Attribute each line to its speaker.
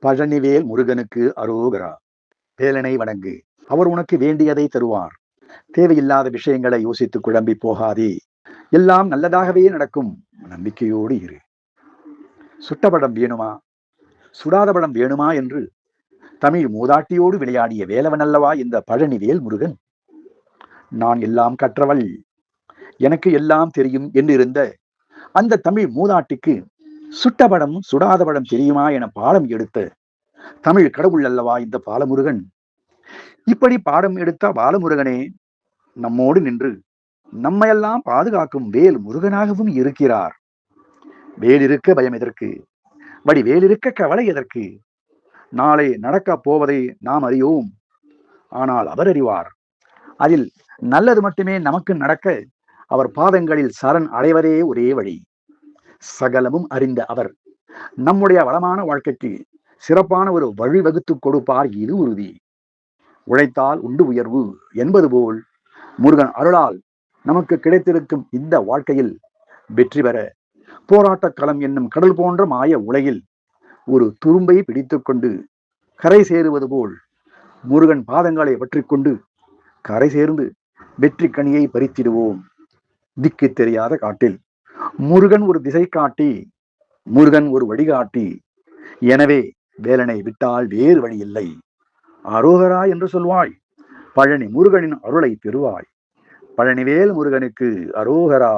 Speaker 1: பழனிவேல் முருகனுக்கு அரோகரா. வேலனை வணங்கு, அவர் உனக்கு வேண்டியதை தருவார். தேவையில்லாத விஷயங்களை யோசித்து குழம்பி போகாதே. எல்லாம் நல்லதாகவே நடக்கும். நம்பிக்கையோடு இரு. சுட்ட படம் வேணுமா, சுடாத படம் வேணுமா என்று தமிழ் மூதாட்டியோடு விளையாடிய வேலவன் அல்லவா இந்த பழனிவேல் முருகன். நான் எல்லாம் கற்றவள், எனக்கு எல்லாம் தெரியும் என்றிருந்த அந்த தமிழ் மூதாட்டிக்கு சுட்ட படம் சுடாத படம் தெரியுமா என பாடம் எடுத்த தமிழ் கடவுள் அல்லவா இந்த பாலமுருகன். இப்படி பாடம் எடுத்த பாலமுருகனே நம்மோடு நின்று நம்மையெல்லாம் பாதுகாக்கும் வேல் முருகனாகவும் இருக்கிறார். வேலிருக்க பயம் எதற்கு, வடி வேலிருக்க கவலை எதற்கு. நாளை நடக்கப் போவதை நாம் அறியோம், ஆனால் அவர் அறிவார். அதில் நல்லது மட்டுமே நமக்கு நடக்க அவர் பாதங்களில் சரண் அடைவதே ஒரே வழி. சகலமும் அறிந்த அவர் நம்முடைய வளமான வாழ்க்கைக்கு சிறப்பான ஒரு வழிவகுத்து கொடுப்பார், இது உறுதி. உழைத்தால் உண்டு உயர்வு என்பது போல் முருகன் அருளால் நமக்கு கிடைத்திருக்கும் இந்த வாழ்க்கையில் வெற்றி பெற போராட்ட களம் என்னும் கடல் போன்ற மாய உலகில் ஒரு துரும்பை பிடித்துக் கொண்டு கரை சேருவது போல் முருகன் பாதங்களை பற்றி கொண்டு கரை சேர்ந்து வெற்றி கனியை பறித்திடுவோம். திக்கு தெரியாத காட்டில் முருகன் ஒரு திசை காட்டி, முருகன் ஒரு வழிகாட்டி. எனவே வேலனை விட்டால் வேறு வழி இல்லை. அரோகரா என்று சொல்வாய், பழனி முருகனின் அருளை பெறுவாய். பழனிவேல் முருகனுக்கு அரோகரா.